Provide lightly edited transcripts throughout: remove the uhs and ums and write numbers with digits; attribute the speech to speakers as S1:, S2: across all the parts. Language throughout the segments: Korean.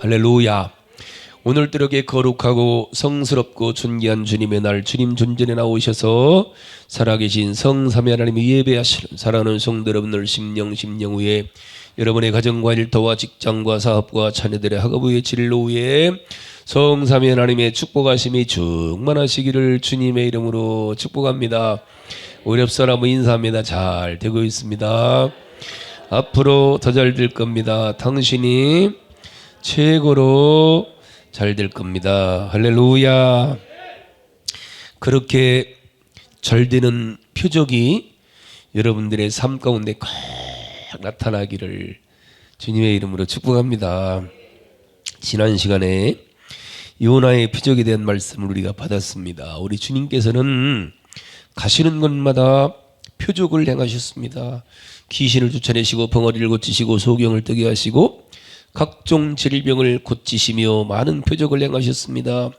S1: 할렐루야. 오늘도 이렇게 거룩하고 성스럽고 존귀한 주님의 날, 주님 존전에 나오셔서 살아계신 성삼위 하나님을 예배하시는 사랑하는 성도 여러분들, 심령 후에 여러분의 가정과 일터와 직장과 사업과 자녀들의 학업의 진로 위에 성삼위 하나님의 축복하심이 충만하시기를 주님의 이름으로 축복합니다. 우리 옆사람 인사합니다. 잘 되고 있습니다. 앞으로 더 잘 될 겁니다. 당신이 최고로 잘 될 겁니다. 할렐루야. 그렇게 잘 되는 표적이 여러분들의 삶 가운데 꼭 나타나기를 주님의 이름으로 축복합니다. 지난 시간에 요나의 표적에 대한 말씀을 우리가 받았습니다. 우리 주님께서는 가시는 곳마다 표적을 행하셨습니다. 귀신을 쫓아내시고 벙어리를 고치시고 소경을 뜨게 하시고 각종 질병을 고치시며 많은 표적을 행하셨습니다.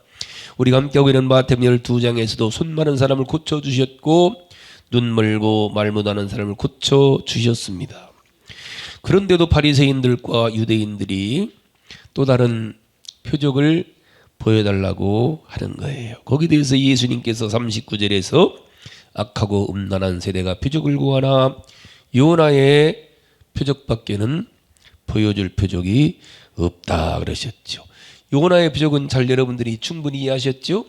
S1: 우리가 함께하고 있는 마태복음 12장에서도 손 마른 사람을 고쳐주셨고 눈 멀고 말 못하는 사람을 고쳐주셨습니다. 그런데도 바리새인들과 유대인들이 또 다른 표적을 보여달라고 하는 거예요. 거기에 대해서 예수님께서 39절에서 악하고 음란한 세대가 표적을 구하나 요나의 표적밖에는 보여줄 표적이 없다 그러셨죠. 요나의 표적은 잘 여러분들이 충분히 이해하셨죠?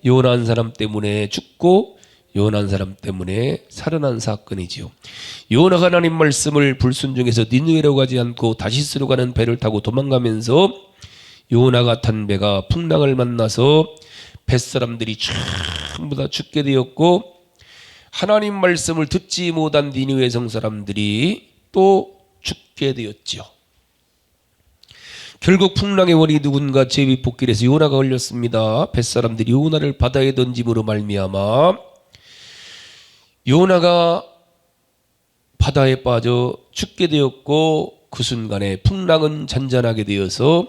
S1: 요나 한 사람 때문에 죽고 요나 한 사람 때문에 살아난 사건이지요. 요나가 하나님 말씀을 불순종해서 니느웨로 가지 않고 다시스로 가는 배를 타고 도망가면서 요나가 탄 배가 풍랑을 만나서 뱃사람들이 전부 다 죽게 되었고, 하나님 말씀을 듣지 못한 니느웨 성 사람들이 또 죽게 되었죠. 결국 풍랑의 원인이 누군가 제비 복길에서 요나가 걸렸습니다. 뱃사람들이 요나를 바다에 던짐으로 말미암아 요나가 바다에 빠져 죽게 되었고, 그 순간에 풍랑은 잔잔하게 되어서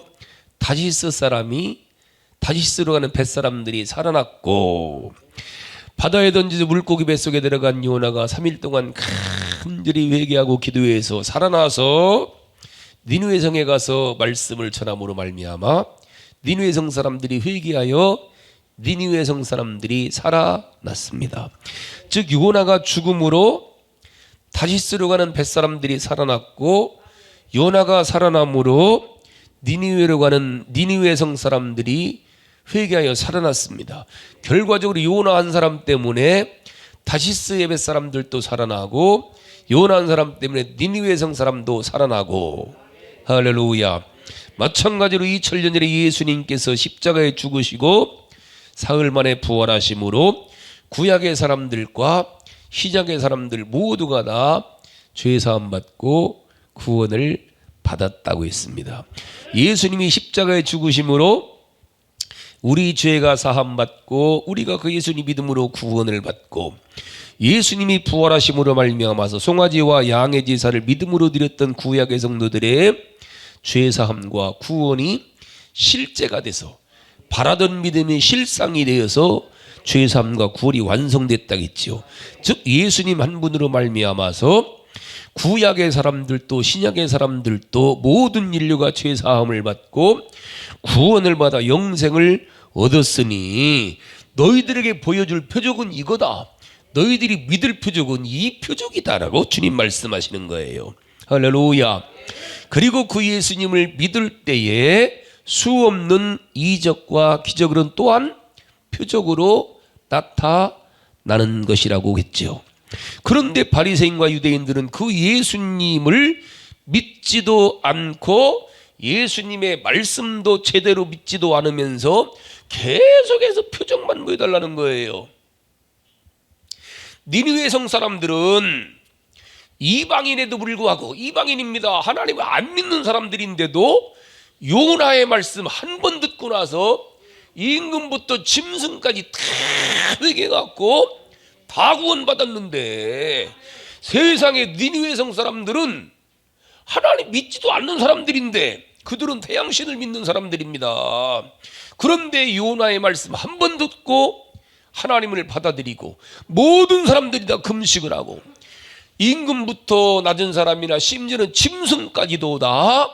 S1: 다시스 사람이 다시스로 가는 뱃사람들이 살아났고, 바다에 던져서 물고기 뱃속에 들어간 요나가 3일 동안 간절히 회개하고 기도해서 살아나서 니느웨 성에 가서 말씀을 전함으로 말미암아 니느웨 성 사람들이 회개하여 니느웨 성 사람들이 살아났습니다. 즉 요나가 죽음으로 다시스로 가는 뱃사람들이 살아났고, 요나가 살아남으로 니느웨로 가는 니느웨 성 사람들이 회개하여 살아났습니다. 결과적으로 요나 한 사람 때문에 다시스의 뱃사람들도 살아나고 요나 한 사람 때문에 니느웨 성 사람도 살아나고, 할렐루야. 마찬가지로 2000년 전에 예수님께서 십자가에 죽으시고 사흘 만에 부활하심으로 구약의 사람들과 신약의 사람들 모두가 다 죄사함 받고 구원을 받았다고 했습니다. 예수님이 십자가에 죽으심으로 우리 죄가 사함 받고 우리가 그 예수님 믿음으로 구원을 받고, 예수님이 부활하심으로 말미암아서 송아지와 양의 제사를 믿음으로 드렸던 구약의 성도들의 죄사함과 구원이 실제가 돼서 바라던 믿음이 실상이 되어서 죄사함과 구원이 완성됐다겠지요. 즉 예수님 한 분으로 말미암아서 구약의 사람들도 신약의 사람들도 모든 인류가 죄사함을 받고 구원을 받아 영생을 얻었으니 너희들에게 보여줄 표적은 이거다. 너희들이 믿을 표적은 이 표적이다라고 주님 말씀하시는 거예요. 할렐루야. 그리고 그 예수님을 믿을 때에 수없는 이적과 기적은 또한 표적으로 나타나는 것이라고 했죠. 그런데 바리새인과 유대인들은 그 예수님을 믿지도 않고 예수님의 말씀도 제대로 믿지도 않으면서 계속해서 표적만 보여달라는 거예요. 니느웨 성 사람들은 이방인에도 불구하고, 이방인입니다. 하나님을 안 믿는 사람들인데도 요나의 말씀 한 번 듣고 나서 임금부터 짐승까지 다 회개해갖고 다 구원받았는데, 세상에 니느웨 성 사람들은 하나님 믿지도 않는 사람들인데 그들은 태양신을 믿는 사람들입니다. 그런데 요나의 말씀 한 번 듣고 하나님을 받아들이고 모든 사람들이 다 금식을 하고 임금부터 낮은 사람이나 심지어는 짐승까지도 다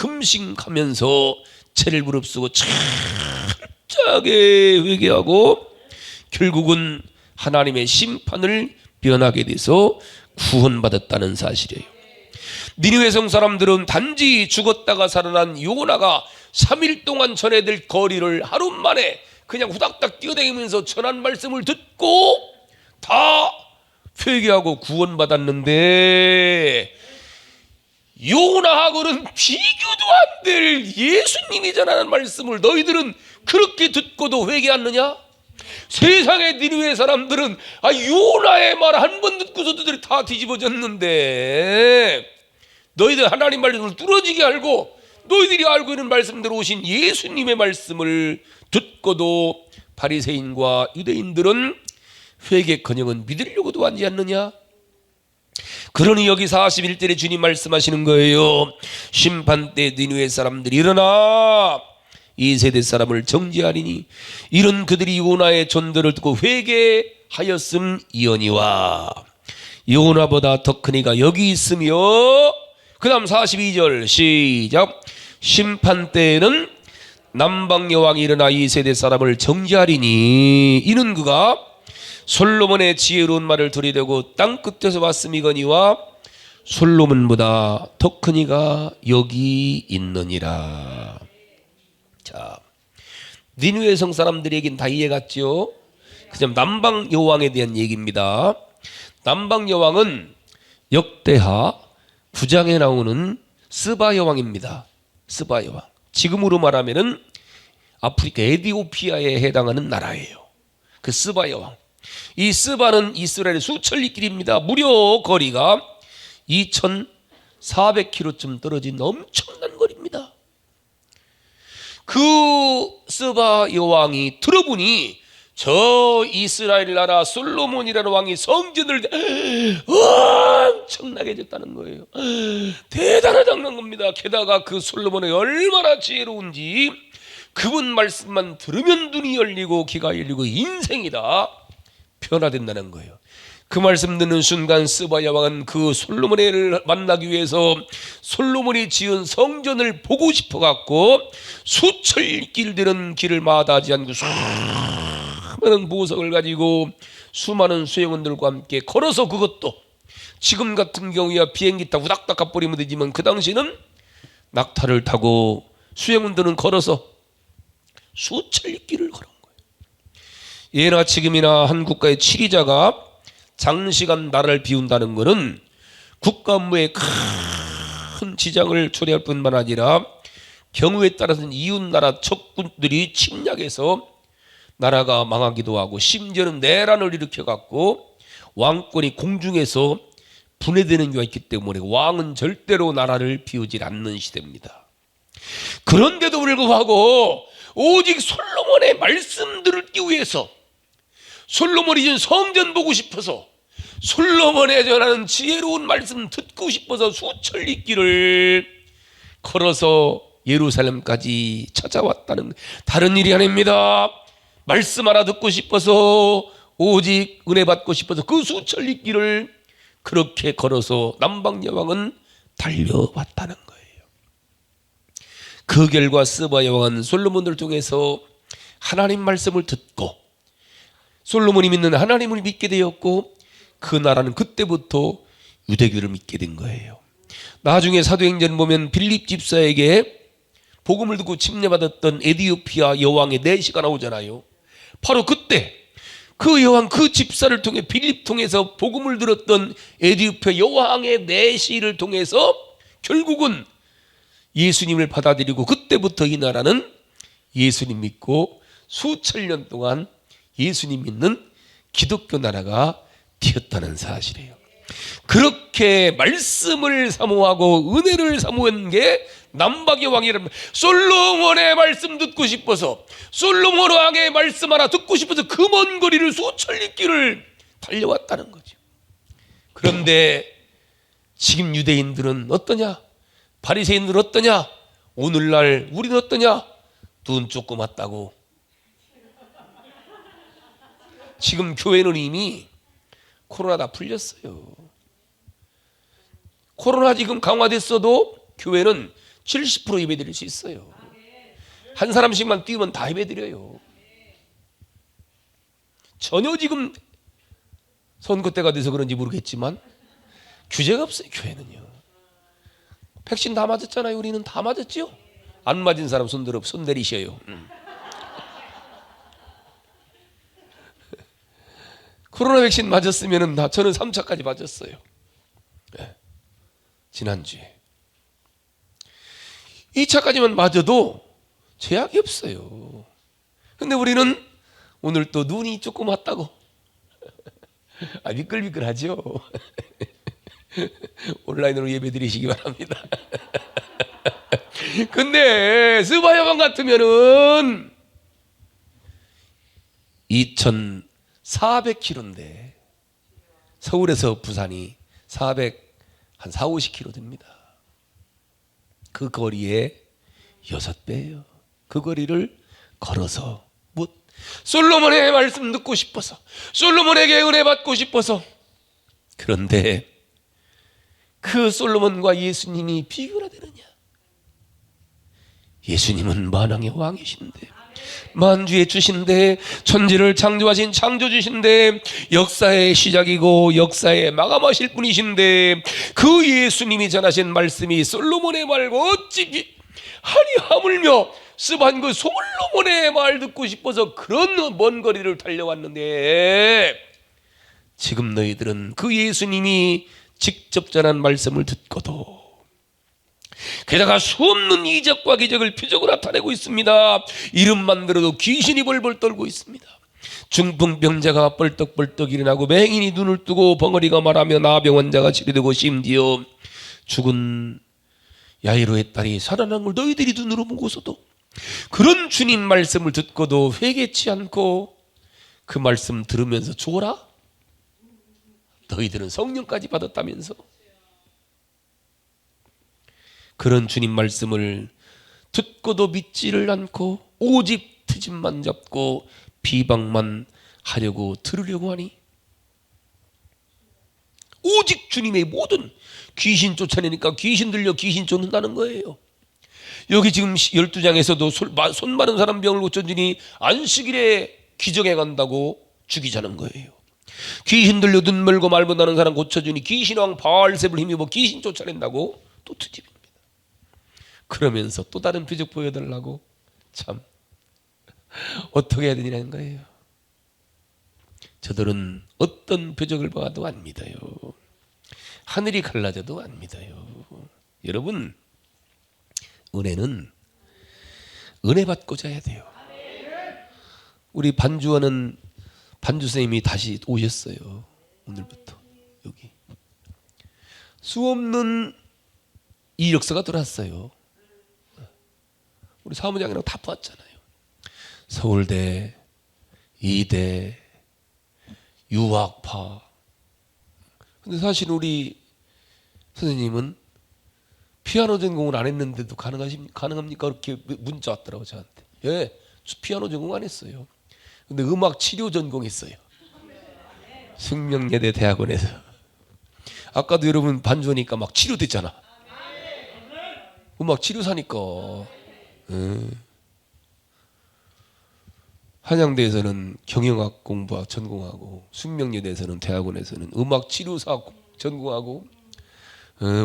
S1: 금식하면서 죄를 무릅쓰고 철저하게 회개하고 결국은 하나님의 심판을 면하게 돼서 구원받았다는 사실이에요. 니느웨 성 사람들은 단지 죽었다가 살아난 요나가 3일 동안 전해야 될 거리를 하루 만에 그냥 후닥닥 뛰어다니면서 전한 말씀을 듣고 다 회개하고 구원받았는데, 요나하고는 비교도 안 될 예수님이 전하는 말씀을 너희들은 그렇게 듣고도 회개하느냐? 세상의 니느웨 사람들은 요나의 말 한 번 듣고서도 다 뒤집어졌는데, 너희들 하나님 말씀을 뚫어지게 알고 너희들이 알고 있는 말씀대로 오신 예수님의 말씀을 듣고도 바리새인과 유대인들은 회개커녕은 믿으려고도 하지 않느냐? 그러니 여기 41절에 주님 말씀하시는 거예요. 심판 때 니느웨 사람들이 일어나 이 세대 사람을 정죄하리니 이런 그들이 요나의 전도를 듣고 회개하였음이오니와 요나보다 더 큰 이가 여기 있으며, 그 다음 42절 시작. 심판 때에는 남방 여왕이 일어나 이 세대 사람을 정죄하리니 이는 그가 솔로몬의 지혜로운 말을 들이대고 땅 끝에서 왔음이거니와 솔로몬보다 더 큰 이가 여기 있느니라. 자, 니느웨 성 사람들에겐 다 이해갔죠? 그냥 남방 여왕에 대한 얘기입니다. 남방 여왕은 역대하 9장에 나오는 스바 여왕입니다. 스바 여왕. 지금으로 말하면은 아프리카 에디오피아에 해당하는 나라예요. 그 스바 여왕. 이 스바는 이스라엘의 수천리 길입니다. 무려 거리가 2,400km쯤 떨어진 엄청난 거리입니다. 그 스바 여왕이 들어보니 저 이스라엘 나라 솔로몬이라는 왕이 성전을 엄청나게 졌다는 거예요. 대단하다는 겁니다. 게다가 그 솔로몬이 얼마나 지혜로운지 그분 말씀만 들으면 눈이 열리고 귀가 열리고 인생이다 변화된다는 거예요. 그 말씀 듣는 순간 스바 여왕은 그 솔로몬을 만나기 위해서 솔로몬이 지은 성전을 보고 싶어 갖고 수철길 되는 길을 마다하지 않고 수많은 보석을 가지고 수많은 수행원들과 함께 걸어서, 그것도 지금 같은 경우야 비행기 타고 후닥닥 가버리면 되지만 그 당시는 낙타를 타고 수행원들은 걸어서 수철길을 걸은 거예요. 예나 지금이나 한 국가의 치리자가 장시간 나라를 비운다는 것은 국가 업무에 큰 지장을 초래할 뿐만 아니라 경우에 따라서는 이웃나라 적군들이 침략해서 나라가 망하기도 하고 심지어는 내란을 일으켜갖고 왕권이 공중에서 분해되는 경우가 있기 때문에 왕은 절대로 나라를 비우지 않는 시대입니다. 그런데도 불구하고 오직 솔로몬의 말씀 듣기 위해서, 솔로몬이 지은 성전 보고 싶어서, 솔로몬의 전하는 지혜로운 말씀 듣고 싶어서 수천리 길을 걸어서 예루살렘까지 찾아왔다는, 다른 일이 아닙니다. 말씀 하나 듣고 싶어서, 오직 은혜 받고 싶어서 그 수천리 길을 그렇게 걸어서 남방 여왕은 달려왔다는 거예요. 그 결과 스바 여왕은 솔로몬을 통해서 하나님 말씀을 듣고 솔로몬이 믿는 하나님을 믿게 되었고, 그 나라는 그때부터 유대교를 믿게 된 거예요. 나중에 사도행전 보면 빌립 집사에게 복음을 듣고 침례받았던 에디오피아 여왕의 내시가 나오잖아요. 바로 그때 그 여왕, 그 집사를 통해 빌립 통해서 복음을 들었던 에디오피아 여왕의 내시를 통해서 결국은 예수님을 받아들이고, 그때부터 이 나라는 예수님 믿고 수천 년 동안 예수님 믿는 기독교 나라가 되었다는 사실이에요. 그렇게 말씀을 사모하고 은혜를 사모한 게 남방의 왕이라면, 솔로몬의 말씀 듣고 싶어서, 솔로몬 왕의 말씀 하나 듣고 싶어서 그 먼 거리를 수천리 길을 달려왔다는 거죠. 그런데 지금 유대인들은 어떠냐? 바리새인들은 어떠냐? 오늘날 우리는 어떠냐? 눈 조그맣다고. 지금 교회는 이미 코로나 다 풀렸어요. 코로나 지금 강화됐어도 교회는 70% 예배 드릴 수 있어요. 한 사람씩만 띄우면 다 예배 드려요. 전혀 지금 선거 때가 돼서 그런지 모르겠지만 규제가 없어요. 교회는요. 백신 다 맞았잖아요. 우리는 다 맞았죠. 안 맞은 사람 손 내리셔요. 코로나 백신 맞았으면 저는 3차까지 맞았어요. 네. 지난주에 2차까지만 맞아도 제약이 없어요. 근데 우리는 오늘 또 눈이 조금 왔다고 미끌미끌하죠. 온라인으로 예배 드리시기 바랍니다. 근데 스바야만 같으면은 2,400km인데 서울에서 부산이 한 4, 50km 됩니다. 그 거리에 6배예요. 그 거리를 걸어서 솔로몬의 말씀 듣고 싶어서, 솔로몬에게 은혜 받고 싶어서. 그런데 그 솔로몬과 예수님이 비교가 되느냐? 예수님은 만왕의 왕이신데, 만주의 주신데, 천지를 창조하신 창조주신데, 역사의 시작이고 역사의 마감하실 분이신데, 그 예수님이 전하신 말씀이 솔로몬의 말고 어찌 하니 하물며 습한 그 솔로몬의 말 듣고 싶어서 그런 먼 거리를 달려왔는데, 지금 너희들은 그 예수님이 직접 전한 말씀을 듣고도 게다가 수없는 이적과 기적을 표적으로 나타내고 있습니다. 이름만 들어도 귀신이 벌벌 떨고 있습니다. 중풍병자가 벌떡벌떡 일어나고 맹인이 눈을 뜨고 벙어리가 말하며 나병 환자가 치료되고 심지어 죽은 야이로의 딸이 살아난 걸 너희들이 눈으로 보고서도 그런 주님 말씀을 듣고도 회개치 않고 그 말씀 들으면서 죽어라? 너희들은 성령까지 받았다면서? 그런 주님 말씀을 듣고도 믿지를 않고 오직 트집만 잡고 비방만 하려고 들으려고 하니, 오직 주님의 모든 귀신 쫓아내니까 귀신 들려 귀신 쫓는다는 거예요. 여기 지금 12장에서도 손 마른 사람 병을 고쳐주니 안식일에 기적해 간다고 죽이자는 거예요. 귀신 들려 눈 멀고 말 못하는 사람 고쳐주니 귀신왕 바알세불 힘입어 귀신 쫓아낸다고 또 트집입니다. 그러면서 또 다른 표적 보여달라고, 참 어떻게 해야 되냐는 거예요. 저들은 어떤 표적을 봐도 안 믿어요. 하늘이 갈라져도 안 믿어요. 여러분, 은혜는 은혜 받고자 해야 돼요. 우리 반주하는 반주 선생님이 다시 오셨어요. 오늘부터 여기 수없는 이력서가 들어왔어요. 우리 사무장이랑 다 봤잖아요. 서울대, 이대, 유학파. 근데 사실 우리 선생님은 피아노 전공을 안 했는데도 가능합니까? 그렇게 문자 왔더라고 저한테. 예, 피아노 전공 안 했어요. 근데 음악 치료 전공했어요. 숙명여대 대학원에서. 아까도 여러분 반주하니까 막 치료됐잖아. 음악 치료사니까. 한양대에서는 경영학 공부 전공하고, 숙명여대에서는 대학원에서는 음악 치료사 전공하고.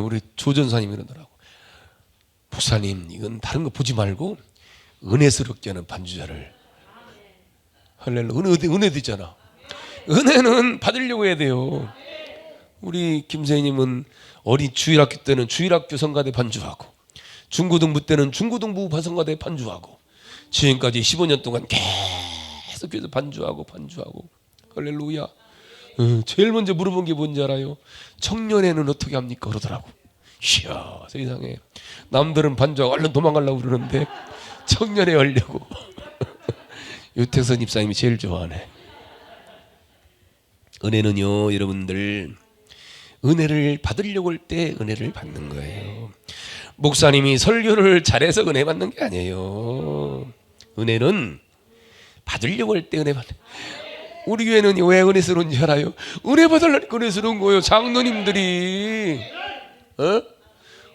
S1: 우리 조전사님이 이러더라고. 목사님, 이건 다른 거 보지 말고 은혜스럽게 하는 반주자를. 할렐루야. 은혜도 있잖아. 은혜는 받으려고 해야 돼요. 우리 김세희님은 어린 주일학교 때는 주일학교 성가대 반주하고, 중고등부 때는 중고등부 성가대 반주하고, 지금까지 15년 동안 계속해서 반주하고. 할렐루야. 제일 먼저 물어본 게 뭔지 알아요? 청년회는 어떻게 합니까? 그러더라고. 이야, 세상에. 남들은 반주하고 얼른 도망가려고 그러는데 청년회 하려고. 유택선 입사님이 제일 좋아하네. 은혜는요, 여러분들, 은혜를 받으려고 할 때 은혜를 받는 거예요. 목사님이 설교를 잘해서 은혜 받는 게 아니에요. 은혜는 받으려고 할 때 은혜 받는 거예요. 우리 교회는 왜 은혜스러운지 알아요? 은혜 받으려니까 은혜스러운 거예요. 장로님들이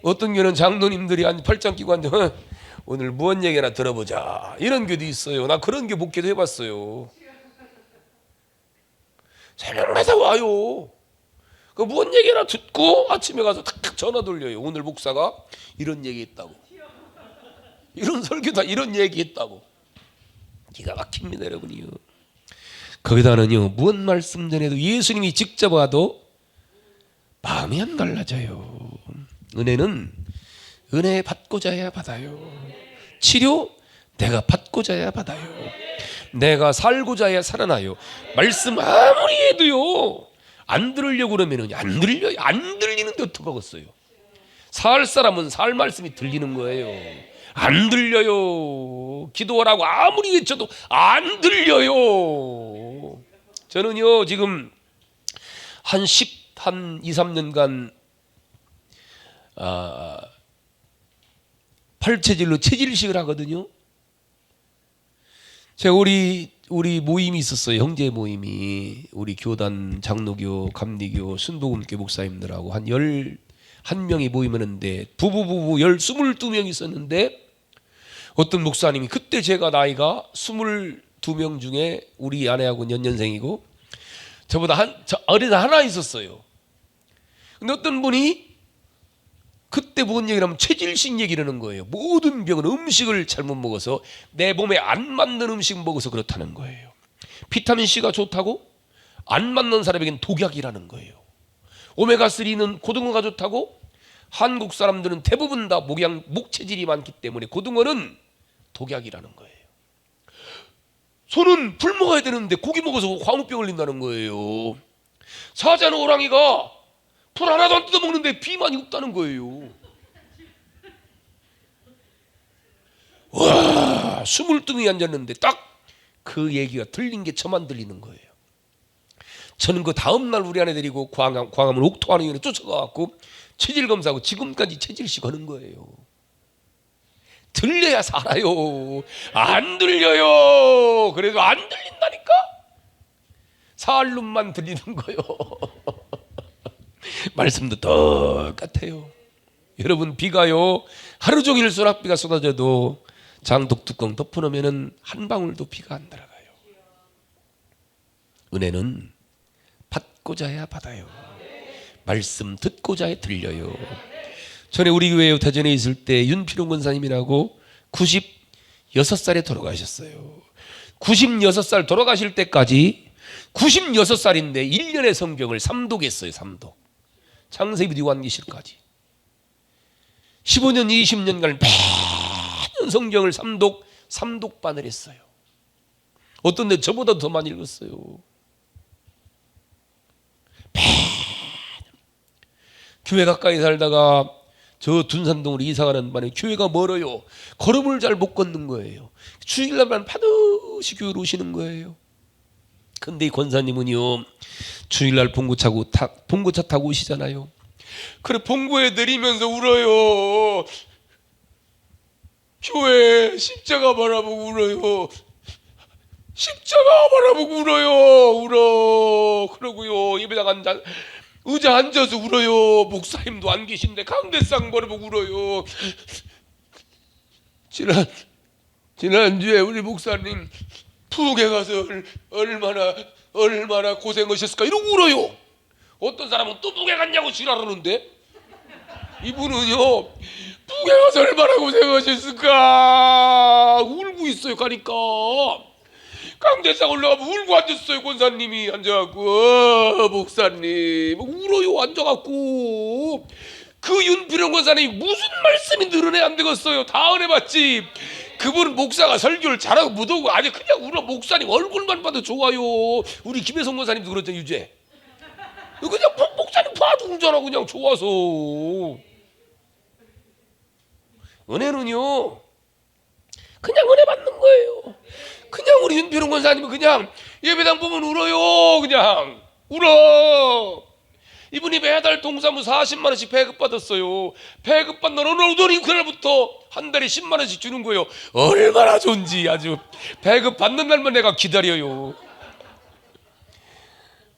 S1: 어떤 교회는 장로님들이 한 팔짱 끼고 앉아 오늘 무언 얘기나 들어보자 이런 교회도 있어요. 나 그런 교회 목회도 해봤어요. 새벽마다 와요. 그 무언 얘기나 듣고 아침에 가서 탁탁 전화 돌려요. 오늘 목사가 이런 얘기 했다고, 이런 설교다, 이런 얘기 했다고. 기가 막힙니다 여러분이요. 거기다는요 무언 말씀 전에도 예수님이 직접 와도 마음이 안 달라져요. 은혜는 은혜 받고자 해야 받아요. 치료 내가 받고자 해야 받아요. 내가 살고자 해야 살아나요. 말씀 아무리 해도요 안 들으려고 그러면은 안 들려요. 안 들리는데 어떡하겠어요. 살 사람은 살 말씀이 들리는 거예요. 안 들려요. 기도하라고 아무리 외쳐도 안 들려요. 저는요 지금 한 2, 3년간 팔체질로 체질식을 하거든요. 제가 우리 모임이 있었어요. 형제 모임이. 우리 교단 장로교, 감리교, 순복음교 목사님들하고 한 11명이 모이면은데 부부 22명 있었는데 어떤 목사님이 그때 제가 나이가 22명 중에 우리 아내하고 연년생이고 저보다 어린 하나 있었어요. 근데 어떤 분이 그때 뭔 얘기를 하면 체질식 얘기를 하는 거예요. 모든 병은 음식을 잘못 먹어서 내 몸에 안 맞는 음식 먹어서 그렇다는 거예요. 비타민C가 좋다고 안 맞는 사람에겐 독약이라는 거예요. 오메가3는 고등어가 좋다고 한국 사람들은 대부분 다 목체질이 많기 때문에 고등어는 독약이라는 거예요. 소는 풀 먹어야 되는데 고기 먹어서 광우병 걸린다는 거예요. 사자는 호랑이가 풀 하나도 안 뜯어먹는데 비만이 없다는 거예요. 와, 22명이 앉았는데 딱 그 얘기가 들린 게 저만 들리는 거예요. 저는 그 다음날 우리 아내 데리고 광화문 옥토하는 쫓아가갖고 체질 검사하고 지금까지 체질식 하는 거예요. 들려야 살아요. 안 들려요. 그래도 안 들린다니까. 살룸만 들리는 거요. 말씀도 똑같아요. 여러분 비가요 하루 종일 소낙비가 쏟아져도 장독 뚜껑 덮어놓으면 한 방울도 비가 안 들어가요. 은혜는 받고자 해야 받아요. 말씀 듣고자 해 들려요. 전에 우리 교회 대전에 있을 때 윤필용 권사님이라고 96살에 돌아가셨어요. 96살 돌아가실 때까지 96살인데 1년의 성경을 3독했어요. 3독. 창세기 요한계시록까지 15년 20년간 매년 성경을 3독반을 했어요. 어떤 데 저보다 더 많이 읽었어요. 매년 교회 가까이 살다가 저 둔산동으로 이사가는 반에 교회가 멀어요. 걸음을 잘 못 걷는 거예요. 주일날만 반드시 교회로 오시는 거예요. 근데 이 권사님은요 주일날 봉고차 타고 오시잖아요. 그래 봉고에 내리면서 울어요. 교회 십자가 바라보고 울어요. 십자가 바라보고 울어. 그러고요 예배당 의자 앉아서 울어요. 목사님도 안 계신데 강대상 바라보고 울어요. 지난주에 우리 목사님 푸게 가서 얼마나 고생하셨을까 이러고 울어요. 어떤 사람은 또 푸게 갔냐고 지랄하는데 이분은요 푸게 가서 얼마나 고생하셨을까 울고 있어요. 가니까 강대상 올라가면 울고 앉았어요. 권사님이 앉아갖고 목사님 울어요. 앉아갖고 그 윤필용 권사님이 무슨 말씀이 늘어내 안 되겠어요. 다 은혜받지. 그분 목사가 설교를 잘하고 못하고 아니 그냥 울어. 목사님 얼굴만 봐도 좋아요. 우리 김혜성 권사님도 그렇죠. 유죄 그냥 목사님 봐도 울잖아. 그냥 좋아서. 은혜는요 그냥 은혜 받는 거예요. 그냥 우리 윤필용 권사님은 그냥 예배당 보면 울어요. 그냥 울어. 이분이 매달 동사무 40만 원씩 배급 받았어요. 배급 받는 어느 오더니 그날부터 한 달에 10만 원씩 주는 거예요. 얼마나 좋은지 아주. 배급 받는 날만 내가 기다려요.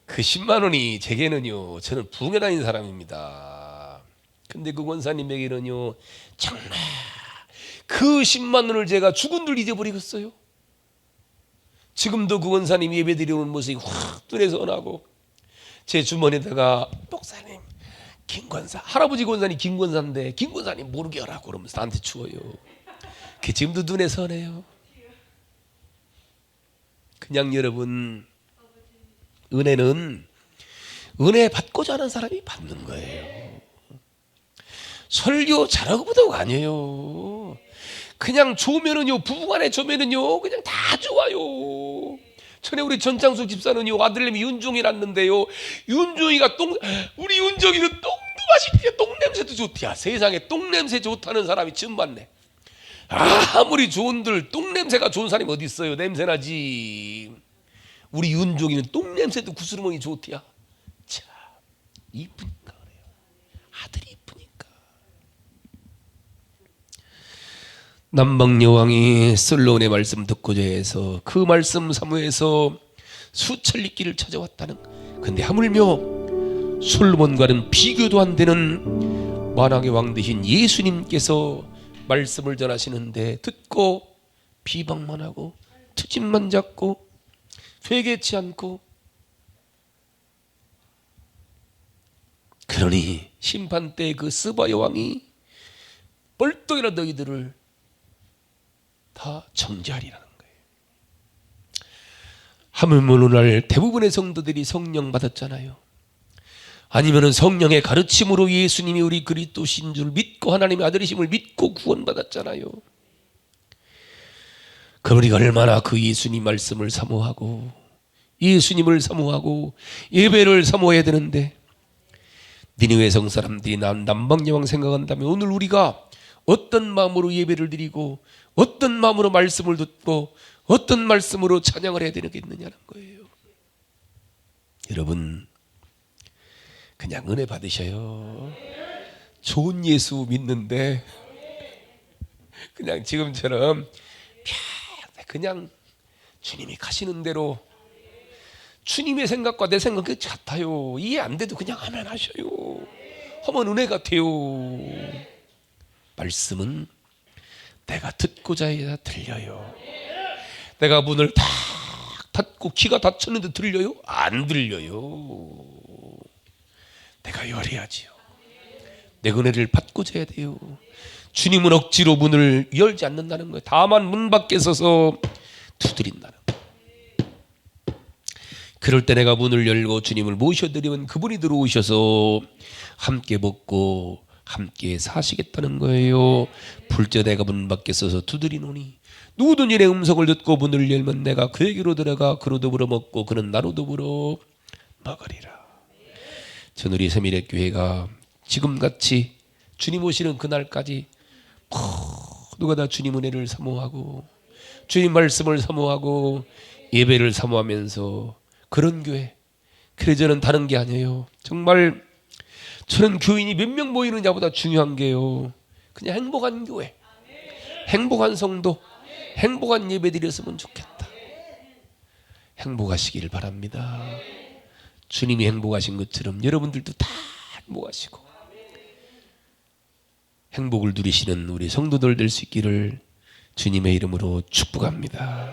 S1: 그 10만 원이 제게는요 저는 부흥회 다닌 사람입니다. 그 근데 그 권사님에게는요 정말 그 10만 원을 제가 죽은 줄 잊어버리겠어요. 지금도 그 권사님 예배 드리는 모습이 확 눈에서 나고 제 주머니에다가 목사님 김권사 할아버지 권사님 김권사인데 김권사님 모르게 하라고 그러면서 나한테 주어요. 그게 지금도 눈에 선해요. 그냥 여러분 은혜는 은혜 받고자 하는 사람이 받는 거예요. 설교 잘하고 보다가 아니에요. 그냥 좋으면은요 부부간에 좋으면은요 그냥 다 좋아요. 전에 우리 전창숙 집사는요 아들내미 윤종이 낳는데요 윤종이가 우리 윤종이는 똥도 맛있대요. 똥냄새도 좋대요. 세상에 똥냄새 좋다는 사람이 처음 봤네. 아무리 좋은들 똥냄새가 좋은 사람이 어디 있어요. 냄새나지. 우리 윤종이는 똥냄새도 구스르머니 좋대요. 참 이쁘니까 그래요. 아들이 이쁘니까. 남방여왕이 솔로몬의 말씀 듣고자 해서 그 말씀 사모해서 수천리길을 찾아왔다는. 근데 하물며 솔로몬과는 비교도 안 되는 만왕의 왕 되신 예수님께서 말씀을 전하시는데 듣고 비방만 하고 트집만 잡고 회개치 않고. 그러니 심판 때 그 스바 여왕이 벌떡이라 너희들을 다 정죄하리라는 거예요. 하물며 오늘날 대부분의 성도들이 성령 받았잖아요. 아니면은 성령의 가르침으로 예수님이 우리 그리스도신 줄 믿고 하나님의 아들이심을 믿고 구원받았잖아요. 그럼 우리가 얼마나 그 예수님 말씀을 사모하고 예수님을 사모하고 예배를 사모해야 되는데, 니느웨 성 사람들이 남방여왕 생각한다면 오늘 우리가 어떤 마음으로 예배를 드리고 어떤 마음으로 말씀을 듣고 어떤 말씀으로 찬양을 해야 되겠느냐는 거예요. 여러분 그냥 은혜 받으셔요. 좋은 예수 믿는데 그냥 지금처럼 그냥 주님이 가시는 대로 주님의 생각과 내 생각이 같아요. 이해 안 돼도 그냥 하면 하셔요. 하면 은혜 같아요. 말씀은 내가 듣고자 해야 들려요. 내가 문을 탁 닫고 귀가 닫혔는데 들려요? 안 들려요. 내가 열어야지요. 내 은혜를 받고자 해야 돼요. 주님은 억지로 문을 열지 않는다는 거예요. 다만 문 밖에 서서 두드린다는 거예요. 그럴 때 내가 문을 열고 주님을 모셔드리면 그분이 들어오셔서 함께 먹고 함께 사시겠다는 거예요. 불자 내가 문 밖에 서서 두드리노니 누구든지 내 음성을 듣고 문을 열면 내가 그에게로 들어가 그로 더불어 먹고 그는 나로 더불어 먹으리라. 전 우리 세미래 교회가 지금같이 주님 오시는 그날까지 모두가 다 주님 은혜를 사모하고 주님 말씀을 사모하고 예배를 사모하면서 그런 교회. 그래 저는 다른 게 아니에요. 정말 저는 교인이 몇 명 모이느냐보다 중요한 게요, 그냥 행복한 교회, 행복한 성도, 행복한 예배 드렸으면 좋겠다. 행복하시기를 바랍니다. 주님이 행복하신 것처럼 여러분들도 다 행복하시고 행복을 누리시는 우리 성도들 될 수 있기를 주님의 이름으로 축복합니다.